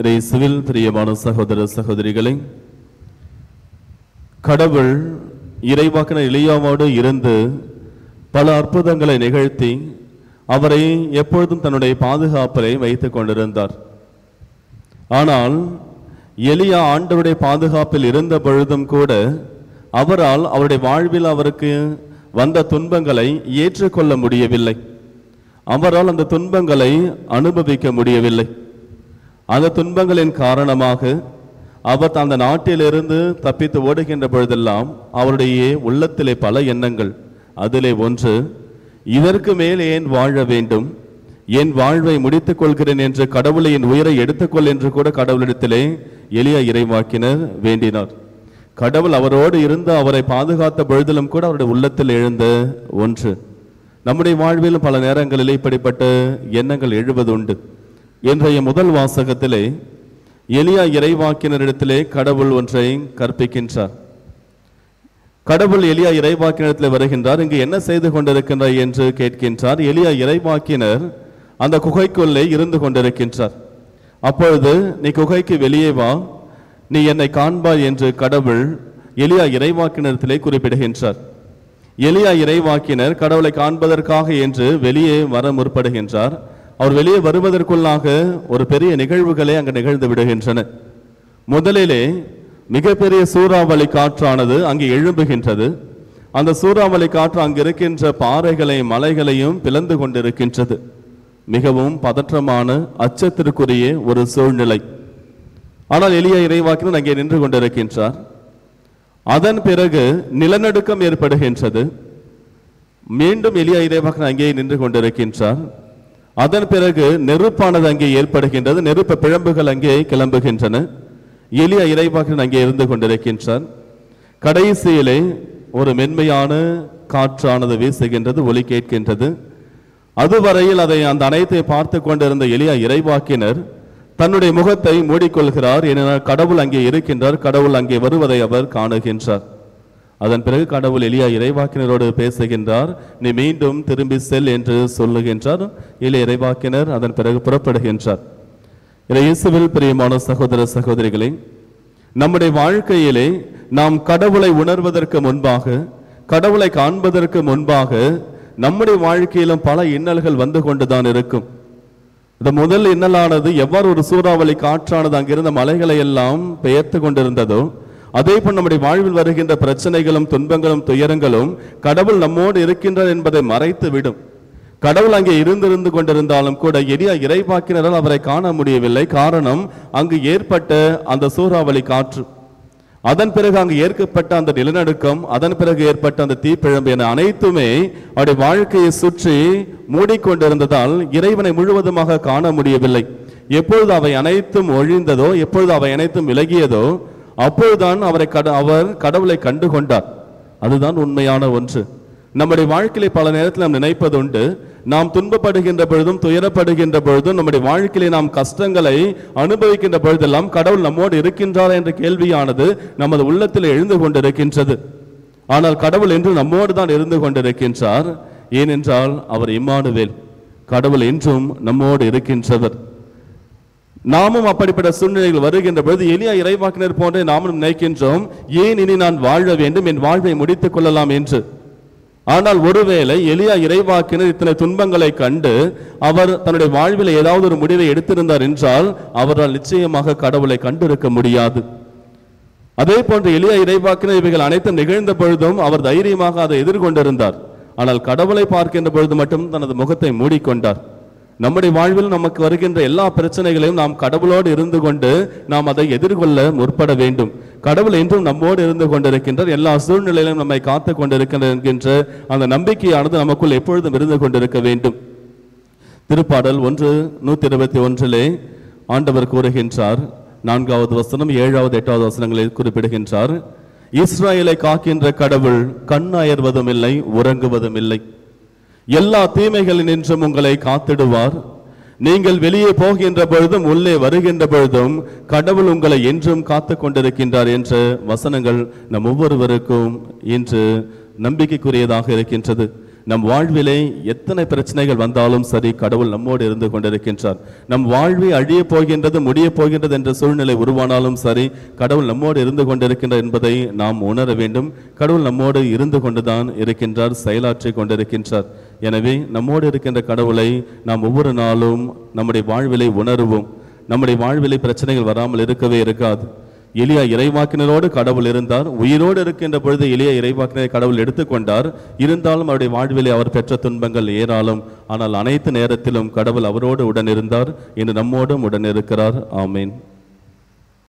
இயேசுவில் பிரியமான சகோதர சகோதரிகளை, கடவுள் இறைவாக்கினர் எலியாவோடு இருந்து பல அற்புதங்களை நிகழ்த்தி அவரை எப்பொழுதும் தன்னுடைய பாதுகாப்பை வைத்துக் கொண்டிருந்தார். ஆனால் எலியா ஆண்டவருடைய பாதுகாப்பில் இருந்த பொழுதும் கூட அவரால் அவருடைய வாழ்வில் அவருக்கு வந்த துன்பங்களை ஏற்றுக்கொள்ள முடியவில்லை. அவரால் அந்த துன்பங்களை அனுபவிக்க முடியவில்லை. அந்த துன்பங்களின் காரணமாக அவர் அந்த நாட்டிலிருந்து தப்பித்து ஓடுகின்ற பொழுதெல்லாம் அவருடைய உள்ளத்திலே பல எண்ணங்கள். அதிலே ஒன்று, இதற்கு மேல் ஏன் வாழ வேண்டும், என் வாழ்வை முடித்துக் கொள்கிறேன் என்று, கடவுளை என் உயிரை எடுத்துக்கொள் என்று கூட கடவுளிடத்திலே எலியா இறைவாக்கினர் வேண்டினார். கடவுள் அவரோடு இருந்து அவரை பாதுகாத்த பொழுதிலும் கூட அவருடைய உள்ளத்தில் எழுந்த ஒன்று. நம்முடைய வாழ்விலும் பல நேரங்களிலே இப்படிப்பட்ட எண்ணங்கள் எழுவது உண்டு. இன்றைய முதல் வாசகத்திலே எலியா இறைவாக்கினரிடத்திலே கடவுள் ஒன்றை கற்பிக்கின்றார். கடவுள் எலியா இறைவாக்கினரிடத்தில் வருகின்றார். இங்கு என்ன செய்து கொண்டிருக்கின்றார் என்று கேட்கின்றார். எலியா இறைவாக்கினர் அந்த குகைக்குள்ளே இருந்து கொண்டிருக்கின்றார். அப்பொழுது, நீ குகைக்கு வெளியே வா, நீ என்னை காண்பாய் என்று கடவுள் எலியா இறைவாக்கினரிடத்திலே குறிப்பிடுகின்றார். எலியா இறைவாக்கினர் கடவுளை காண்பதற்காக என்று வெளியே வர முற்படுகின்றார். அவர் வெளியே வருவதற்குள்ளாக ஒரு பெரிய நிகழ்வுகளே அங்கு நிகழ்ந்து விடுகின்றன. முதலிலே மிகப்பெரிய சூறாவளி காற்றானது அங்கே எழும்புகின்றது. அந்த சூறாவளி காற்று அங்கு இருக்கின்ற பாறைகளையும் மலைகளையும் பிளந்து கொண்டிருக்கின்றது. மிகவும் பதற்றமான அச்சத்திற்குரிய ஒரு சூழ்நிலை. ஆனால் எலியா இறைவாக்கினர் அங்கே நின்று கொண்டிருக்கின்றார். அதன் பிறகு நிலநடுக்கம் ஏற்படுகின்றது. மீண்டும் எலியா இறைவாக்கினர் அங்கே நின்று கொண்டிருக்கின்றார். அதன் பிறகு நெருப்பானது அங்கே ஏற்படுகின்றது. நெருப்பு பிழம்புகள் அங்கே கிளம்புகின்றன. எலியா இறைவாக்கினர் அங்கே இருந்து கொண்டிருக்கின்றார். கடைசியிலே ஒரு மென்மையான காற்றானது வீசுகின்றது, ஒலி கேட்கின்றது. அதுவரையில் அந்த அனைத்தை பார்த்து கொண்டிருந்த எலியா இறைவாக்கினர் தன்னுடைய முகத்தை மூடிக்கொள்கிறார். ஏனென்றால் கடவுள் அங்கே இருக்கின்றார். கடவுள் அங்கே வருவதை அவர் காணுகின்றார். அதன் பிறகு கடவுள் எலியா இறைவாக்கினரோடு பேசுகின்றார். நீ மீண்டும் திரும்பி செல் என்று சொல்லுகின்றார். எலியா இறைவாக்கினர் அதன் பிறகு புறப்படுகின்றார். இயேசுவில் பிரியமான சகோதர சகோதரிகளே, நம்முடைய வாழ்க்கையிலே நாம் கடவுளை உணர்வதற்கு முன்பாக, கடவுளை காண்பதற்கு முன்பாக நம்முடைய வாழ்க்கையிலும் பல இன்னல்கள் வந்து கொண்டுதான் இருக்கும். இந்த முதல் இன்னலானது எவ்வாறு ஒரு சூறாவளி காற்றானது அங்கிருந்த மலைகளை எல்லாம் பெயர்த்து கொண்டிருந்ததோ, அதே போல் நம்முடைய வாழ்வில் வருகின்ற பிரச்சனைகளும் துன்பங்களும் துயரங்களும் கடவுள் நம்மோடு இருக்கின்றார் என்பதை மறைத்து விடும். கடவுள் அங்கே இருந்து கொண்டிருந்தாலும் கூட எலியா இறைவாக்கினரால் அவரை காண முடியவில்லை. காரணம், அங்கு ஏற்பட்ட அந்த சூறாவளி காற்று, அதன் பிறகு அங்கு ஏற்பட்ட அந்த நிலநடுக்கம், அதன் பிறகு ஏற்பட்ட அந்த தீப்பிழம்பு என அனைத்துமே அவருடைய வாழ்க்கையை சுற்றி மூடிக்கொண்டிருந்ததால் இறைவனை முழுவதுமாக காண முடியவில்லை. எப்பொழுது அவை அனைத்தும் ஒழிந்ததோ, எப்பொழுது அவை அனைத்தும் விலகியதோ, அப்பொழுதுதான் அவர் கடவுளை கண்டு கொண்டார். அதுதான் உண்மையான ஒன்று. நம்முடைய வாழ்க்கையிலே பல நேரத்தில் நாம் நினைப்பது உண்டு, நாம் துன்பப்படுகின்ற பொழுதும் துயரப்படுகின்ற பொழுதும் நம்முடைய வாழ்க்கையிலே நாம் கஷ்டங்களை அனுபவிக்கின்ற பொழுதெல்லாம் கடவுள் நம்மோடு இருக்கின்றார் என்ற கேள்வியானது நமது உள்ளத்தில் எழுந்து கொண்டிருக்கின்றது. ஆனால் கடவுள் என்று நம்மோடு தான் இருந்து கொண்டிருக்கின்றார். ஏனென்றால் அவர் இம்மானுவேல், கடவுள் என்றும் நம்மோடு இருக்கின்றவர். நாமும் அப்படிப்பட்ட சூழ்நிலைகள் வருகின்ற பொழுது எலியா இறைவாக்கினர் போன்றே நாமும் நினைக்கின்றோம், ஏன் இனி நான் வாழ வேண்டும், என் வாழ்வை முடித்துக் கொள்ளலாம் என்று. ஆனால் ஒருவேளை எலியா இறைவாக்கினர் இத்தனை துன்பங்களை கண்டு அவர் தன்னுடைய வாழ்வில் ஏதாவது ஒரு முடிவை எடுத்திருந்தார் என்றால் அவரால் நிச்சயமாக கடவுளை கண்டிருக்க முடியாது. அதே போன்று எலியா இறைவாக்கினர் இவைகள் அனைத்தும் நிகழ்ந்த பொழுதும் அவர் தைரியமாக அதை எதிர்கொண்டிருந்தார். ஆனால் கடவுளை பார்க்கின்ற பொழுது மட்டும் தனது முகத்தை மூடிக்கொண்டார். நம்முடைய வாழ்வில் நமக்கு வருகின்ற எல்லா பிரச்சனைகளையும் நாம் கடவுளோடு இருந்து கொண்டு நாம் அதை எதிர்கொள்ள முற்பட வேண்டும். கடவுள் என்றும் நம்மோடு இருந்து கொண்டிருக்கின்றார், எல்லா சூழ்நிலையிலும் நம்மை காத்து கொண்டிருக்கின்றார் என்கின்ற அந்த நம்பிக்கையானது நமக்குள் எப்பொழுதும் இருந்து கொண்டிருக்க வேண்டும். திருப்பாடல் 121 ஆண்டவர் கூறுகின்றார், 4வது வசனம் 7வது 8வது வசனங்களில் குறிப்பிடுகின்றார், இஸ்ராயேலை காக்கின்ற கடவுள் கண் அயர்வதும் இல்லை, உறங்குவதும் இல்லை. எல்லா தீமைகளினின்றும் உங்களை காத்திடுவார். நீங்கள் வெளியே போகின்ற பொழுதும் உள்ளே வருகின்ற பொழுதும் கடவுள் உங்களை என்றும் காத்து கொண்டிருக்கின்றார் என்ற வசனங்கள் நம் ஒவ்வொருவருக்கும் இன்று நம்பிக்கைக்குரியதாக இருக்கின்றது. நம் வாழ்விலே எத்தனை பிரச்சனைகள் வந்தாலும் சரி, கடவுள் நம்மோடு இருந்து கொண்டிருக்கின்றார். நம் வாழ்வை அழிய போகின்றது, முடிய போகின்றது என்ற சூழ்நிலை உருவானாலும் சரி, கடவுள் நம்மோடு இருந்து கொண்டிருக்கின்றார் என்பதை நாம் உணர வேண்டும். கடவுள் நம்மோடு இருந்து கொண்டுதான் இருக்கின்றார், செயலாற்றி கொண்டிருக்கின்றார். எனவே நம்மோடு இருக்கின்ற கடவுளை நாம் ஒவ்வொரு நாளும் நம்முடைய வாழ்விலை உணர்வோம். நம்முடைய வாழ்விலை பிரச்சனைகள் வராமல் இருக்கவே இருக்காது. எலியா இறைவாக்கினரோடு கடவுள் இருந்தார். உயிரோடு இருக்கின்ற பொழுது எலியா இறைவாக்கினரை கடவுள் எடுத்துக்கொண்டார். இருந்தாலும் அவருடைய வாழ்விலே அவர் பெற்ற துன்பங்கள் ஏராளம். ஆனால் அனைத்து நேரத்திலும் கடவுள் அவரோடு உடன் இருந்தார். இன்று நம்மோடும் உடன் இருக்கிறார். ஆமீன்.